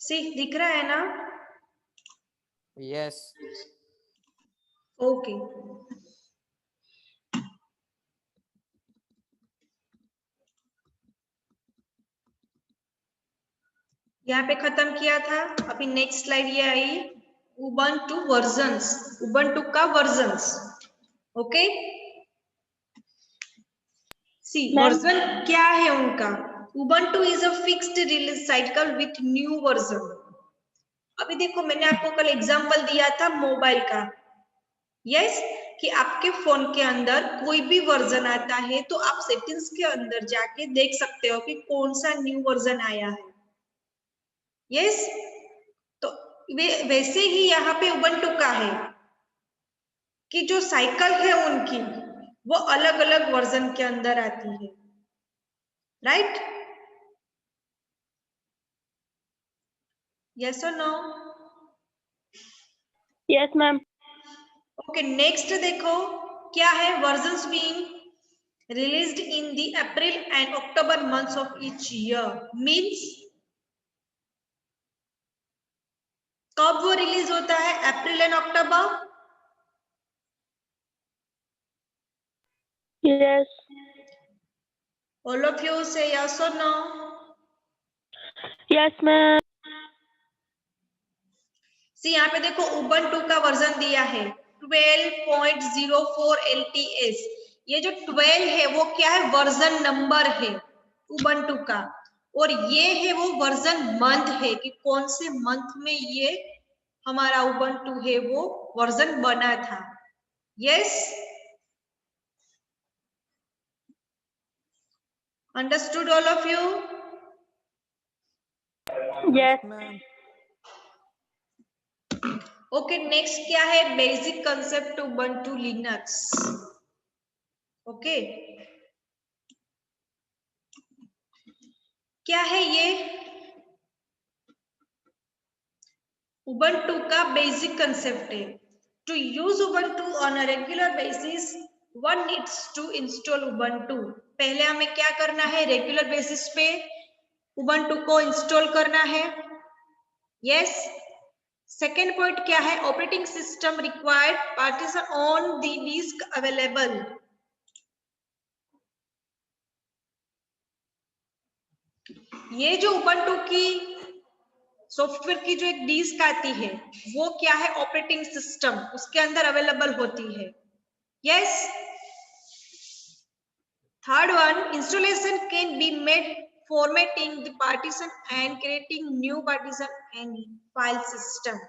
सी दिख रहा है ना? यस। ओके। यहाँ पे खत्म किया था। अभी नेक्स्ट स्लाइड ये आई, उबंटू वर्जन्स, उबंटू का वर्जन्स। ओके, सी वर्जन क्या है उनका। Ubuntu is a fixed release cycle with new version. अभी देखो मैंने आपको कल एग्जांपल दिया था मोबाइल का, यस, कि आपके फोन के अंदर कोई भी वर्जन आता है तो आप सेटिंग्स के अंदर जाके देख सकते हो कि कौन सा न्यू वर्जन आया है, यस। तो वैसे ही यहाँ पे उबंटू का है कि जो साइकिल है उनकी वो अलग अलग वर्जन के अंदर आती है, राइट? यस और no? Yes ma'am. Okay, next देखो क्या है, versions being released in the April and October months of each year. Means कब वो रिलीज होता है, April and October? Yes. All of you say yes और नो? Yes ma'am. सी यहाँ पे देखो उबंटू का वर्जन दिया है 12.04 LTS। ये जो 12 है वो क्या है, वर्जन नंबर है उबंटू का, और ये है वो वर्जन मंथ है कि कौन से मंथ में ये हमारा उबंटू है वो वर्जन बना था, yes. Understood all of you? Yes ma'am. Okay, next क्या है, basic concept Ubuntu Linux. Okay, क्या है ये उबंटू का बेसिक कंसेप्ट है। To use Ubuntu on a regular basis one needs to install Ubuntu. पहले हमें क्या करना है, रेगुलर बेसिस पे उबंटू को इंस्टॉल करना है, यस। सेकेंड पॉइंट क्या है, operating system required partition on the disk available. ये जो उबंटू की सॉफ्टवेयर की जो एक डिस्क आती है वो क्या है, ऑपरेटिंग सिस्टम उसके अंदर अवेलेबल होती है, yes. Third one, installation can be made formatting the partition and creating new partition and file system।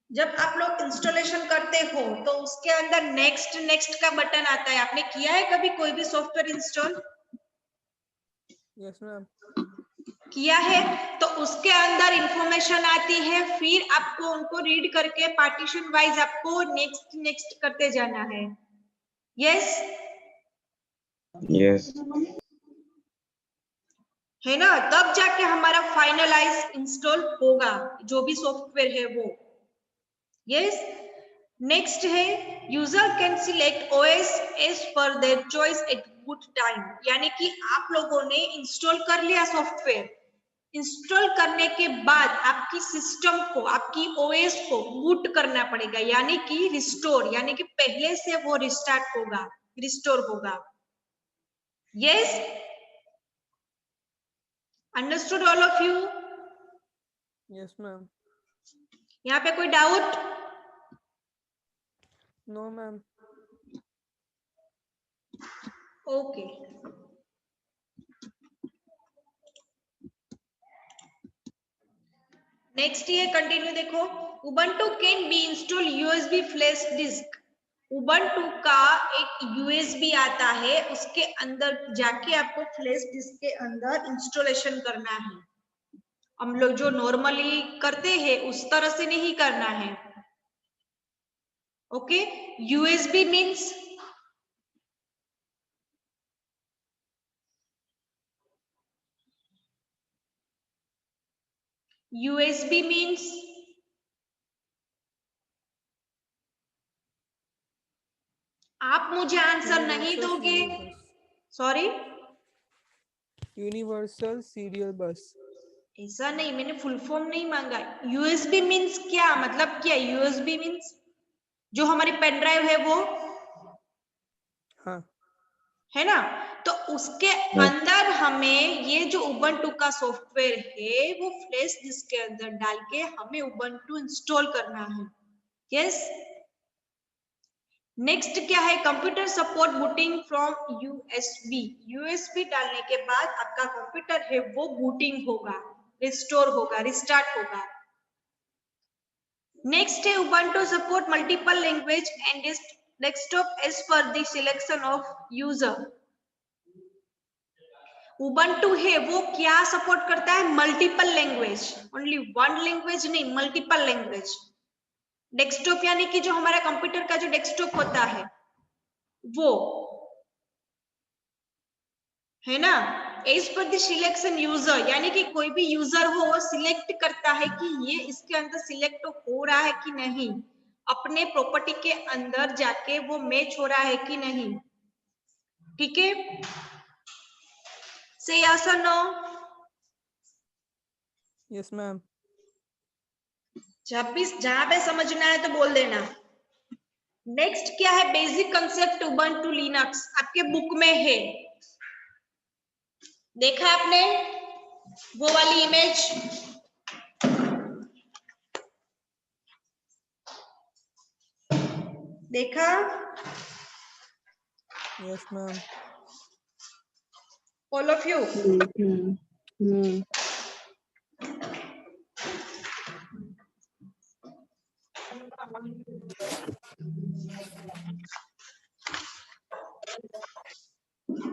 जब आप लोग इंस्टॉलेशन करते हो तो उसके अंदर नेक्स्ट नेक्स्ट का बटन आता है। आपने किया है कभी कोई भी सॉफ्टवेयर इंस्टॉल? Yes ma'am. किया है, तो उसके अंदर इंफॉर्मेशन आती है, फिर आपको उनको रीड करके पार्टीशन वाइज आपको नेक्स्ट नेक्स्ट करते जाना है, यस। यस है ना, तब जाके हमारा फाइनलाइज इंस्टॉल होगा जो भी सॉफ्टवेयर है वो, यस। नेक्स्ट है, user can select OS as per their choice at good time. यानी कि आप लोगों ने इंस्टॉल कर लिया सॉफ्टवेयर, इंस्टॉल करने के बाद आपकी सिस्टम को, आपकी ओएस को बूट करना पड़ेगा, यानी कि रिस्टोर, यानी कि पहले से वो रिस्टार्ट होगा, रिस्टोर होगा, yes. Understood all of you? Yes ma'am. यहाँ पे कोई doubt? No ma'am. Okay, next ये कंटिन्यू देखो, Ubuntu can be install USB flash disk. Ubuntu का एक यूएसबी आता है, उसके अंदर जाके आपको फ्लैश डिस्क के अंदर इंस्टॉलेशन करना है। हम लोग जो नॉर्मली करते हैं उस तरह से नहीं करना है, okay. USB means USB means आप मुझे आंसर नहीं यूनिवर्सल दोगे, सीरियल बस। सॉरी। यूनिवर्सल सीरियल बस। ऐसा नहीं, मैंने फुल फॉर्म नहीं मांगा। यूएसबी मीन्स क्या, मतलब क्या यूएसबी मीन्स जो हमारी पेन ड्राइव है वो, हाँ है ना। तो उसके अंदर हमें ये जो उबंटू का सॉफ्टवेयर है वो फ्लैश डिस्क के अंदर डाल के हमें उबंटू इंस्टॉल करना है। यस। नेक्स्ट क्या है, computer support booting from USB. USB डालने के बाद आपका कंप्यूटर है वो बूटिंग होगा, रिस्टोर होगा, रिस्टार्ट होगा। नेक्स्ट है Ubuntu support multiple language and desktop as per the selection of user. Ubuntu है वो क्या सपोर्ट करता है, multiple language, only one language नहीं, मल्टीपल लैंग्वेज। डेस्कटॉप यानी कि जो हमारा कंप्यूटर का जो डेस्कटॉप होता है वो, है ना। As per the selection user, यानी कि कोई भी यूजर हो वो सिलेक्ट करता है कि ये इसके अंदर सिलेक्ट हो रहा है कि नहीं, अपने प्रॉपर्टी के अंदर जाके वो मैच हो रहा है कि नहीं। ठीक है, से यस और नो। Yes ma'am. जब भी जहां पे समझना है तो बोल देना। नेक्स्ट क्या है, बेसिक कंसेप्ट उबंटू लिनक्स, आपके बुक में है, देखा आपने वो वाली इमेज, देखा। Yes ma'am. All of you.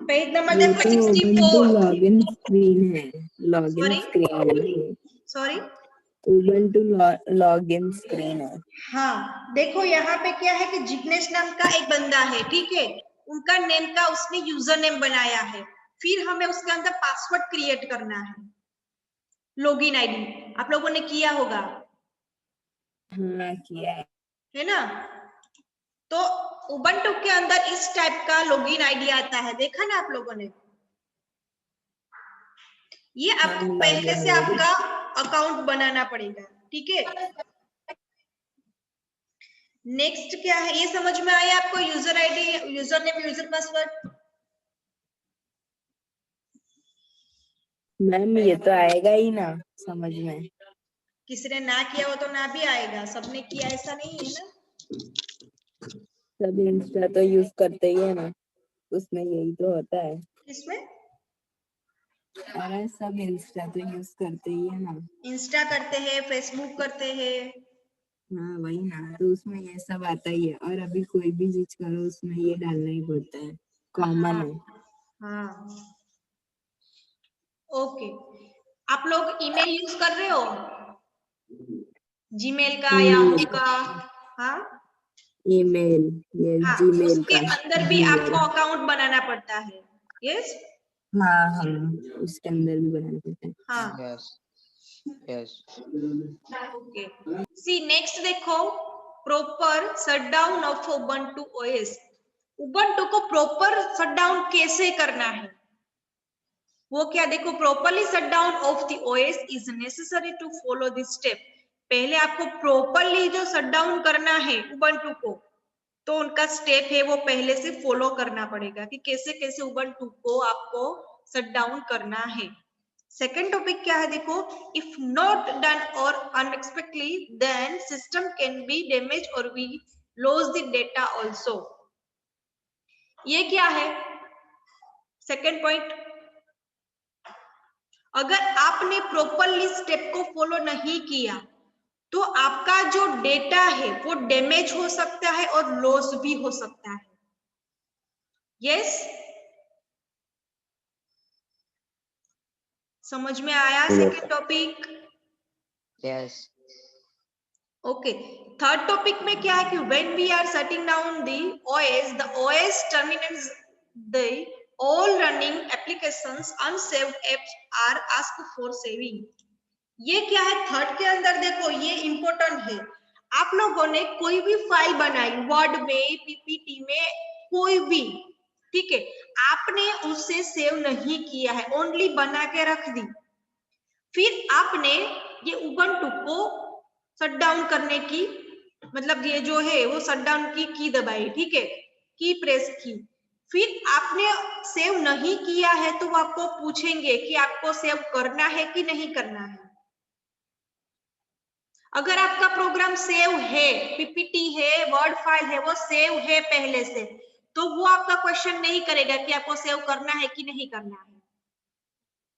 Page number ये देखो तो उबंटू 64। लॉगिन स्क्रीन है, login sorry screen. Sorry, Ubuntu login screen है। हाँ देखो यहाँ पे क्या है कि जिग्नेश नाम का एक बंदा है, ठीक है, उनका नेम का उसने यूजर नेम बनाया है, फिर हमें उसके अंदर पासवर्ड क्रिएट करना है, लॉगिन आईडी, आप लोगों ने किया होगा, हाँ किया है ना। तो उबंटू के अंदर इस टाइप का लॉगिन आईडी आता है, देखा ना आप लोगों ने। ये आपको पहले से आपका अकाउंट बनाना पड़ेगा, ठीक है। नेक्स्ट क्या है, ये समझ में आया आपको, user ID, user name, user password. Ma'am, ये तो आएगा ही ना समझ में। किसी ने ना किया हो तो ना भी आएगा, सबने किया ऐसा नहीं है ना। सब इंस्टा तो यूज करते ही है ना, उसमें यही तो होता है। इसमें अरे सब इंस्टा तो यूज करते ही है ना। इंस्टा करते हैं, फेसबुक करते हैं। हाँ वही ना, तो उसमें ये सब आता ही है, और अभी कोई भी चीज करो उसमें ये डालना ही पड़ता है, कॉमन है। हाँ ओके। आप लोग ईमेल यूज कर रहे हो, जीमेल का, याहू का। हाँ ईमेल, ये हाँ, जीमेल उसके का, अंदर भी जीमेल। आपको अकाउंट बनाना पड़ता है। यस हाँ हाँ, उसके अंदर भी बनाना पड़ता है। हाँ Yes, yes. Okay. See next देखो, proper shutdown of Ubuntu OS. Ubuntu को प्रॉपर शटडाउन कैसे करना है, वो क्या, देखो, properly shutdown of the OS is necessary to follow this step. पहले आपको प्रॉपरली जो शटडाउन करना है उबंटू को, तो उनका स्टेप है वो पहले से फॉलो करना पड़ेगा कि कैसे कैसे उबंटू को आपको शटडाउन करना है। सेकेंड टॉपिक क्या है, देखो, इफ नॉट डन और unexpectedly then system can be damage और we loss the data also. ये क्या है, सेकेंड पॉइंट, अगर आपने प्रॉपरली स्टेप को फॉलो नहीं किया तो आपका जो डेटा है वो डैमेज हो सकता है और लॉस भी हो सकता है। यस समझ में आया second topic. Yes. Okay, third topic में क्या है कि when we are shutting down the OS terminates the all running applications, unsaved apps are asked for saving. ये क्या है, थर्ड के अंदर देखो, ये इंपॉर्टेंट है। आप लोगों ने कोई भी फाइल बनाई, वर्ड में, पीपीटी में, कोई भी, ठीक है, आपने उसे सेव नहीं किया है, ओनली बना के रख दी, फिर आपने ये उबंटू को शट डाउन करने की, मतलब ये जो है वो शट डाउन की दबाई, ठीक है, की प्रेस की। फिर आपने सेव नहीं किया है तो वो आपको पूछेंगे कि आपको सेव करना है कि नहीं करना है। अगर आपका प्रोग्राम सेव है, पीपीटी है, वर्ड फाइल है, वो सेव है पहले से, तो वो आपका क्वेश्चन नहीं करेगा कि आपको सेव करना है कि नहीं करना है,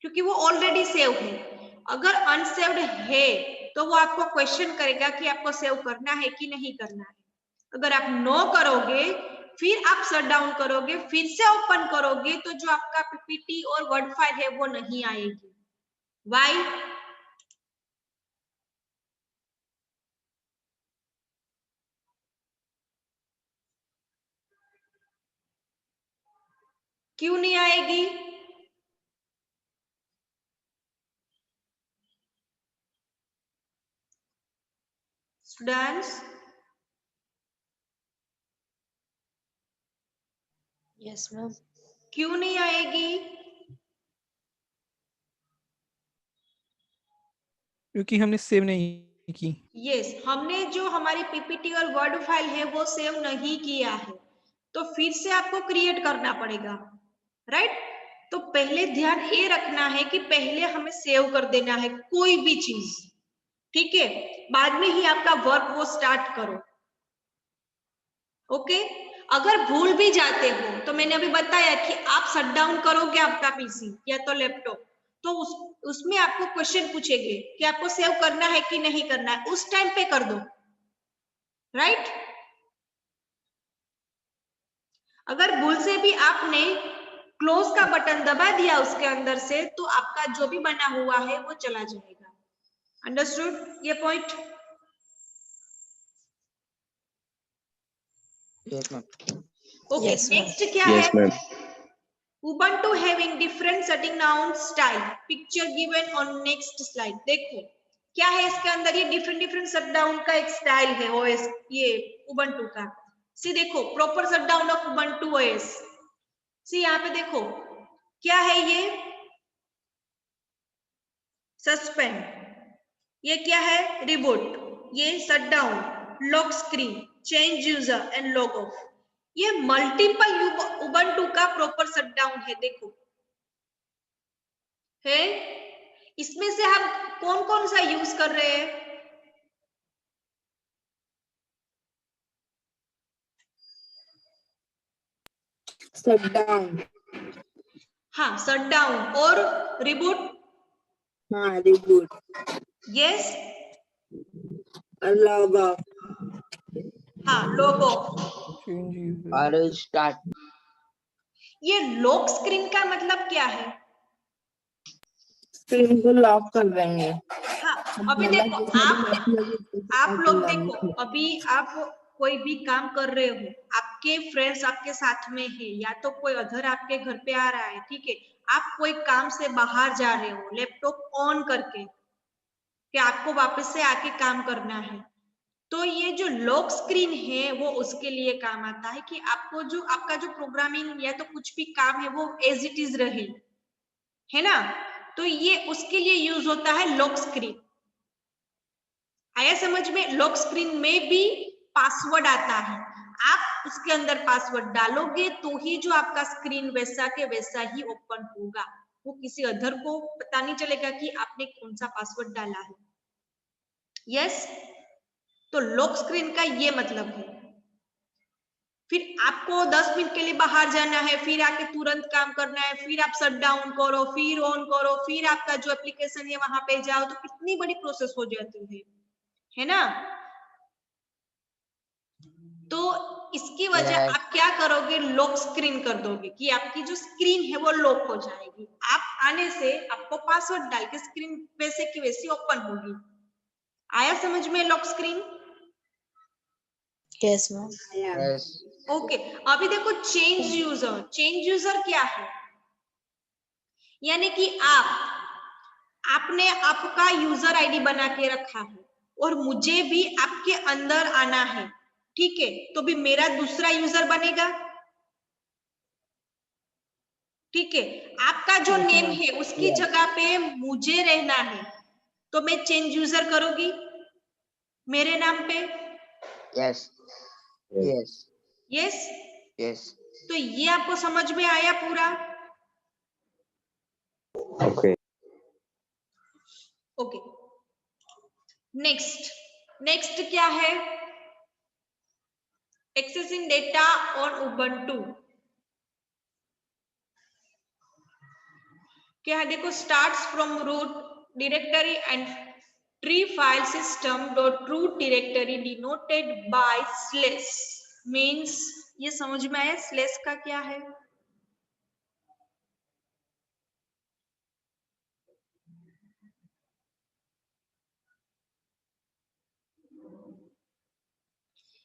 क्योंकि वो ऑलरेडी सेव है। अगर अनसेव्ड है तो वो आपको क्वेश्चन करेगा कि आपको सेव करना है कि नहीं करना है। अगर आप नो करोगे, फिर आप शट डाउन करोगे, फिर से ओपन करोगे, तो जो आपका पीपीटी और वर्ड फाइल है वो नहीं आएगी। वाई? क्यों नहीं आएगी? Students, yes ma'am. क्यों नहीं आएगी? क्योंकि हमने सेव नहीं की। यस, हमने जो हमारी पीपीटी और वर्ड फाइल है वो सेव नहीं किया है, तो फिर से आपको क्रिएट करना पड़ेगा, राइट? तो पहले ध्यान ये रखना है कि पहले हमें सेव कर देना है कोई भी चीज, ठीक है? बाद में ही आपका वर्क वो स्टार्ट करो, ओके? अगर भूल भी जाते हो तो मैंने अभी बताया कि आप शट डाउन करोगे आपका पीसी या तो लैपटॉप, तो उसमें आपको क्वेश्चन पूछेंगे कि आपको सेव करना है कि नहीं करना है, उस टाइम पे कर दो, राइट? अगर भूल से भी आपने क्लोज का बटन दबा दिया उसके अंदर से, तो आपका जो भी बना हुआ है वो चला जाएगा। अंडरस्टूड ये point? Yes, ma'am. Okay, Yes, ma'am. Next क्या Yes, है? ma'am. Ubuntu having different shutting down style, picture given on next slide। देखो क्या है इसके अंदर, ये डिफरेंट शट डाउन का एक स्टाइल है ओएस, ये उबंटू का। सी देखो, proper shut down of Ubuntu OS. See यहाँ पे देखो क्या है, ये सस्पेंड, ये क्या है, रिबूट, ये shut down, lock screen, change user and log of. ये मल्टीपल उबंटू का प्रॉपर शट डाउन है। देखो है, इसमें से हम कौन कौन सा यूज कर रहे हैं? Shut down. हाँ, शट डाउन और रिबूट। हाँ, रिबूट। यस, और लॉग ऑफ। हाँ, लॉग ऑफ। Change user. और start. ये लॉक स्क्रीन का मतलब क्या है? स्क्रीन को लॉक कर देंगे। हाँ, अभी देखो आप लोग देखो, अभी आप कोई भी काम कर रहे हो, आपके फ्रेंड्स आपके साथ में है, या तो कोई अदर आपके घर पे आ रहा है, ठीक है, आप कोई काम से बाहर जा रहे हो लैपटॉप ऑन करके, कि आपको वापस से आके काम करना है, तो ये जो लॉक स्क्रीन है वो उसके लिए काम आता है कि आपको जो आपका जो प्रोग्रामिंग या तो कुछ भी काम है वो एज इट इज रहे, है ना? तो ये उसके लिए यूज होता है लॉक स्क्रीन। आया समझ में? लॉक स्क्रीन में भी पासवर्ड आता है, आप उसके अंदर पासवर्ड डालोगे तो ही जो आपका स्क्रीन वैसा के वैसा ही ओपन होगा, वो किसी अदर को पता नहीं चलेगा कि आपने कौन सा पासवर्ड डाला है। यस, तो लॉक स्क्रीन का ये मतलब है। फिर आपको 10 मिनट के लिए बाहर जाना है, फिर आके तुरंत काम करना है, फिर आप शट डाउन करो, फिर ऑन करो, फिर आपका जो एप्लीकेशन है वहां पे जाओ, तो कितनी बड़ी प्रोसेस हो जाती है ना? तो इसकी वजह Yes. आप क्या करोगे, लॉक स्क्रीन कर दोगे कि आपकी जो स्क्रीन है वो लॉक हो जाएगी। आप आने से आपको पासवर्ड डाल के स्क्रीन वैसे की वैसी ओपन होगी। आया समझ में lock screen? Yes ma'am. Yes. Okay, अभी देखो चेंज यूजर। चेंज यूजर क्या है? यानी कि आपने आपका यूजर आईडी बना के रखा है और मुझे भी आपके अंदर आना है, ठीक है, तो भी मेरा दूसरा यूजर बनेगा। ठीक है, आपका जो नेम है उसकी जगह पे मुझे रहना है, तो मैं चेंज यूजर करूंगी मेरे नाम पे। Yes. Yes. Yes, Yes. तो ये आपको समझ में आया पूरा? Okay. ओके, नेक्स्ट क्या है? Accessing data on Ubuntu. क्या है? देखो, starts from root directory and tree file system dot root directory denoted by slash. Means, ये समझ में आया स्लेश का क्या है?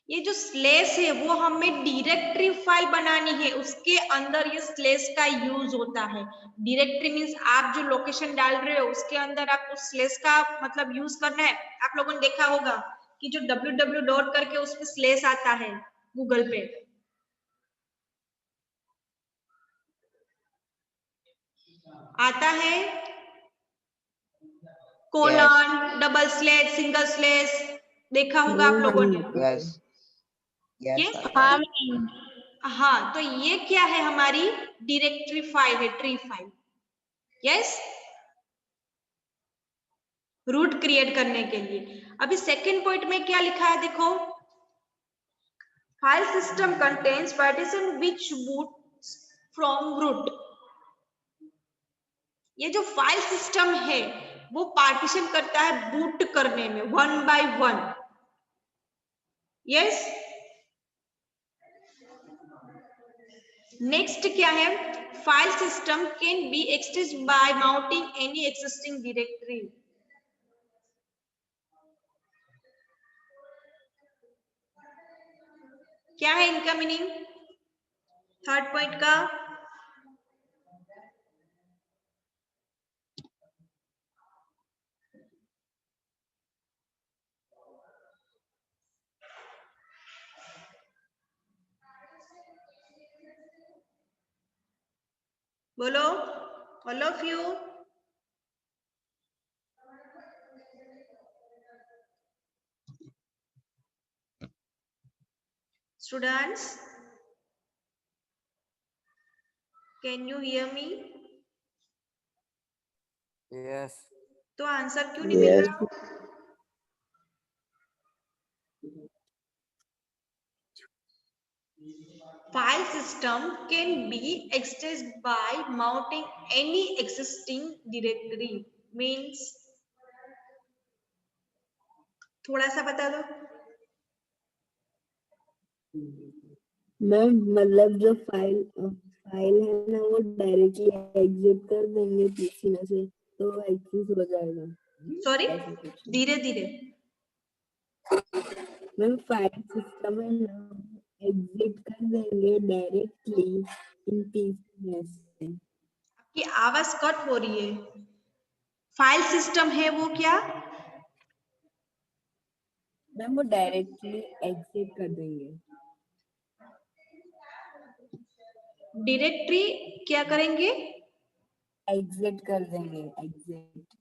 ये जो स्लेश है वो हमें डायरेक्टरी फाइल बनानी है, उसके अंदर ये स्लेश का यूज होता है। डायरेक्टरी मीन्स आप जो लोकेशन डाल रहे हो उसके अंदर आपको स्लेश का मतलब यूज करना है। आप लोगों ने देखा होगा कि जो www डॉट करके उसमें स्लेश आता है गूगल पे, आता है colon, double slash, single slash, देखा होगा आप लोगों ने। Yes. Yes. ये Acha. हाँ, तो ये क्या है? हमारी डायरेक्टरी फाइल है, tree file. Yes, root create करने के लिए। अभी सेकंड पॉइंट में क्या लिखा है देखो, file system contains partition which boot from root. ये जो फाइल सिस्टम है वो पार्टीशन करता है बूट करने में, 1 by 1। यस, नेक्स्ट क्या है? File system can be accessed by mounting any existing directory. क्या है इनका मीनिंग थर्ड पॉइंट का? बोलो, all of you. Students, can you hear me? Yes. तो आंसर क्यों नहीं मिल रहा? File system can be accessed by mounting any existing directory. Means, थोड़ा सा बता दो। मैम मतलब जो फाइल है ना वो डायरेक्टली एग्जिट कर देंगे पीसी में से तो एक्सेस हो जाएगा। सॉरी, ऐसा कुछ धीरे धीरे। मैम फाइल सिस्टम है ना एग्जिट कर देंगे डायरेक्टली इन पीसी में से। आपकी आवाज कट हो रही है। फाइल सिस्टम है वो क्या? मैम वो डायरेक्टली एग्जिट कर देंगे। डायरेक्टरी क्या करेंगे? एग्जिट कर देंगे, एग्जिट।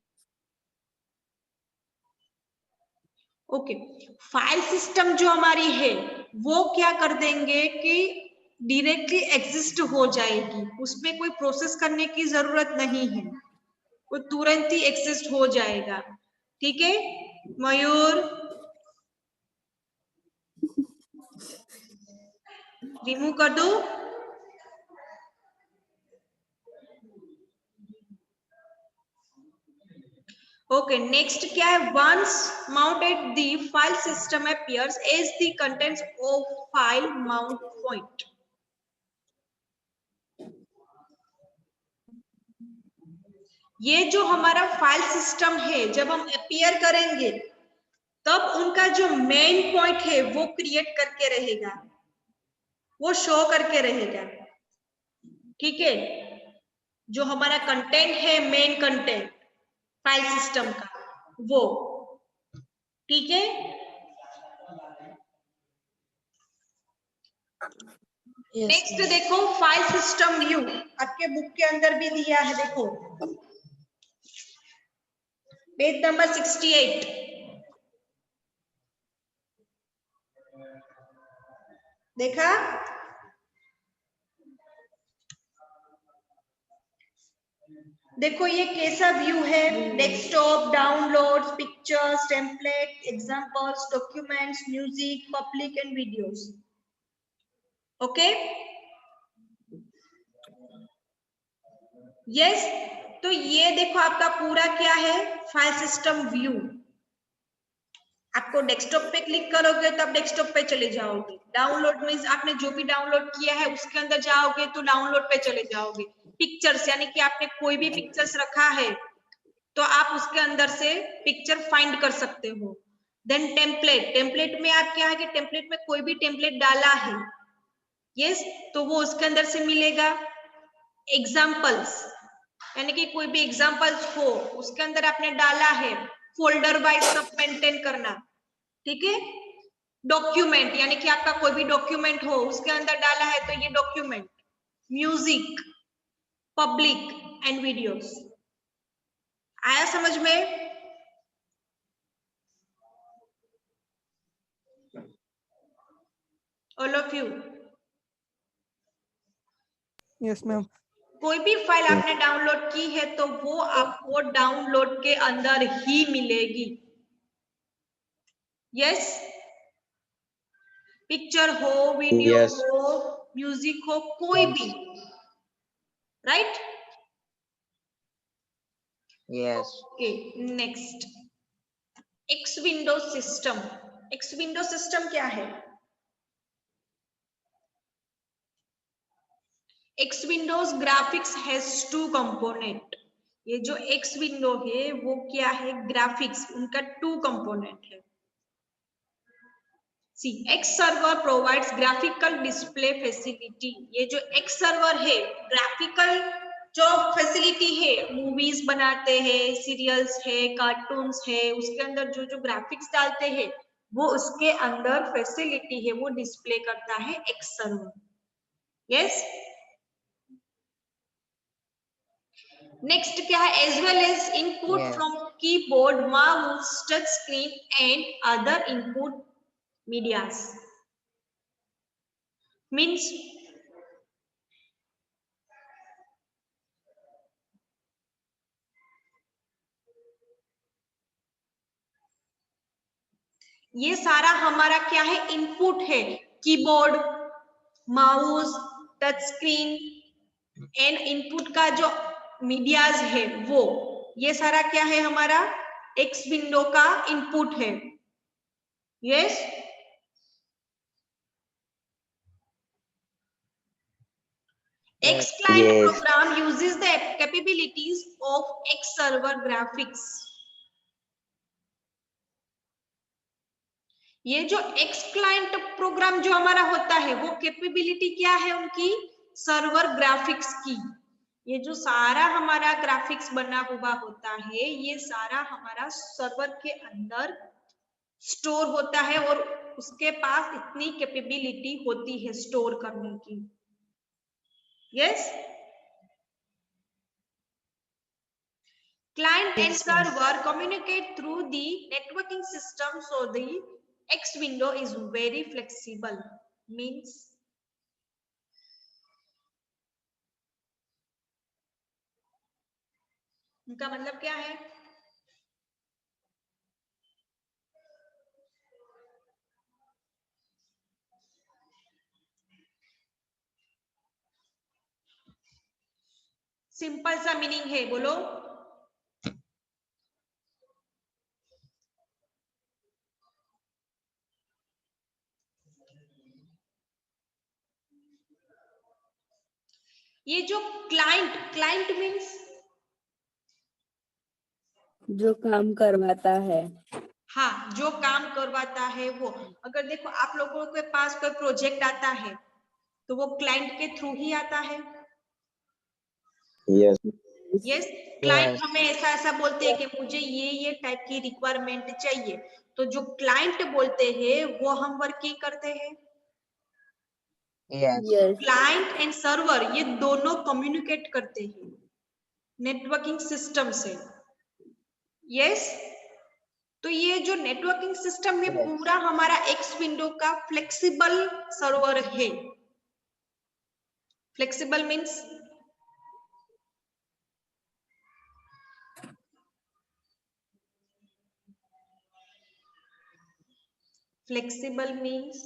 ओके, फाइल सिस्टम जो हमारी है वो क्या कर देंगे कि डायरेक्टली एग्जिस्ट हो जाएगी, उसमें कोई प्रोसेस करने की जरूरत नहीं है, वो तुरंत ही एग्जिस्ट हो जाएगा। ठीक है मयूर, रिमूव कर दो। ओके, नेक्स्ट क्या है? Once mounted the file system appears as the contents of file mount point. ये जो हमारा फाइल सिस्टम है जब हम अपीयर करेंगे तब उनका जो मेन पॉइंट है वो क्रिएट करके रहेगा, वो शो करके रहेगा। ठीक है, जो हमारा कंटेंट है, मेन कंटेंट फाइल सिस्टम का, वो। ठीक है, नेक्स्ट देखो फाइल सिस्टम व्यू, आपके बुक के अंदर भी दिया है, देखो पेज नंबर 68। देखा? देखो ये कैसा व्यू है, desktop, downloads, pictures, template, examples, documents, music, public and videos. Okay yes, तो ये देखो आपका पूरा क्या है, फाइल सिस्टम व्यू। आपको डेस्कटॉप पे क्लिक करोगे तो आप डेस्कटॉप पे चले जाओगे, डाउनलोड मींस आपने जो भी डाउनलोड किया है उसके अंदर जाओगे तो डाउनलोड पे चले जाओगे। पिक्चर्स यानी कि आपने कोई भी पिक्चर्स रखा है तो आप उसके अंदर से पिक्चर फाइंड कर सकते हो। देन टेम्पलेट, टेम्पलेट में आप क्या है कि टेम्पलेट में कोई भी टेम्पलेट डाला है, यस, तो वो उसके अंदर से मिलेगा। एग्जाम्पल्स यानी कि कोई भी एग्जाम्पल्स हो उसके अंदर आपने डाला है, फोल्डर वाइज सब मेंटेन करना, ठीक है। डॉक्यूमेंट यानी कि आपका कोई भी डॉक्यूमेंट हो उसके अंदर डाला है तो ये document. Music, public and videos. आया समझ में? All of you? Yes ma'am. कोई भी फाइल आपने डाउनलोड की है तो वो आपको डाउनलोड के अंदर ही मिलेगी। यस, पिक्चर हो, वीडियो Yes. हो, म्यूजिक हो, कोई भी, right? Yes. Okay next, X window system. X window system क्या है? X windows graphics has two component. ये जो एक्स विंडो है वो क्या है, ग्राफिक्स, उनका टू कंपोनेंट है। See X server provides graphical display facility. ये जो एक्स सर्वर है, ग्राफिकल जो फैसिलिटी है, मूवीज बनाते हैं, सीरियल्स है, कार्टून्स है, उसके अंदर जो जो ग्राफिक्स डालते हैं वो उसके अंदर फैसिलिटी है, वो डिस्प्ले करता है एक्स सर्वर। यस, नेक्स्ट क्या है, as well as input Yes. From keyboard, mouse, touch screen and other input medias. Means ये सारा हमारा क्या है, इनपुट है। Keyboard, mouse, touch screen and input का जो मीडियाज है वो, ये सारा क्या है, हमारा एक्स विंडो का इनपुट है। Yes, X client Yes. program uses the capabilities of X server graphics. ये जो X client प्रोग्राम जो हमारा होता है वो कैपेबिलिटी क्या है उनकी, सर्वर ग्राफिक्स की। ये जो सारा हमारा ग्राफिक्स बना हुआ होता है ये सारा हमारा सर्वर के अंदर स्टोर होता है और उसके पास इतनी कैपेबिलिटी होती है स्टोर करने की। Yes, client and server communicate through the networking system, so the X window is very flexible. Means उनका मतलब क्या है, सिंपल सा मीनिंग है, बोलो। ये जो क्लाइंट मीन्स जो काम करवाता है। हाँ, जो काम करवाता है वो। अगर देखो आप लोगों के पास कोई प्रोजेक्ट आता है तो वो क्लाइंट के थ्रू ही आता है। Yes. Yes, client Yes. हमें ऐसा ऐसा बोलते हैं कि मुझे ये टाइप की रिक्वायरमेंट चाहिए, तो जो क्लाइंट बोलते हैं वो हम वर्किंग करते हैं। Yes. Yes. Client and server ये दोनों कम्युनिकेट करते हैं नेटवर्किंग सिस्टम से। यस, तो ये जो नेटवर्किंग सिस्टम है Yes. पूरा हमारा एक्स विंडो का फ्लेक्सिबल सर्वर है। Flexible means flexible means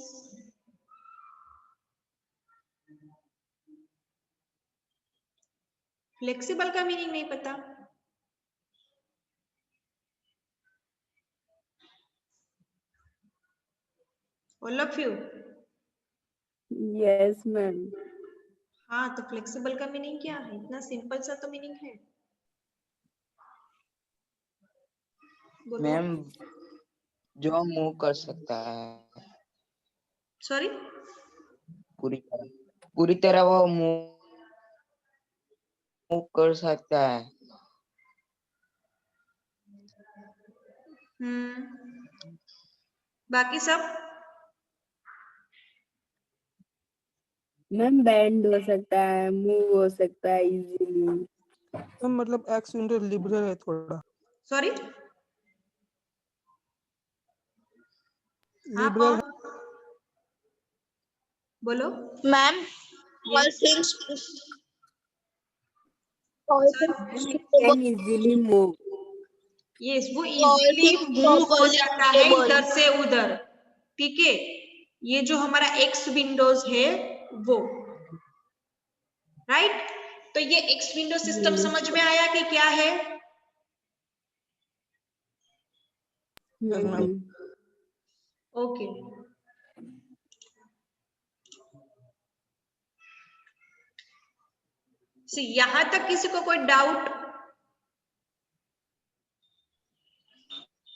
flexible का मीनिंग नहीं पता? All of you? Yes, ma'am. हाँ, तो फ्लेक्सिबल का मीनिंग क्या है? इतना सिंपल सा तो मीनिंग है। बोलो। मैम जो मूव कर सकता है सॉरी, पूरी तरह वो मूव कर सकता है। बाकी सब मैम बैंड हो सकता है, मूव हो सकता है इजीली। तो मतलब एक्स विंडो लिबरल है थोड़ा, सॉरी। हाँ, लिबरल कौन? बोलो। Ma'am Yes. all Can easily move. Yes, वो इजीली मूव हो जाता है इधर से उधर। ठीक है, ये जो हमारा एक्स विंडोज है वो, राइट? तो ये एक्स विंडो सिस्टम समझ में आया कि क्या है? Yes, ma'am. ओके। यहां तक किसी को कोई डाउट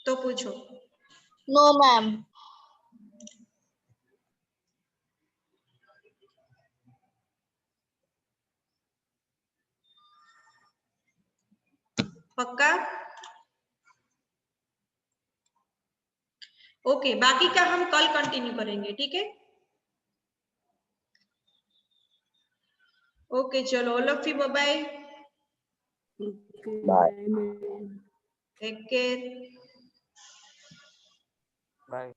तो पूछो। No ma'am. पक्का? ओके, बाकी का हम कल कंटिन्यू करेंगे, ठीक है? ओके, चलो, all of you, bye bye, Bye, ma'am. Take care. Bye.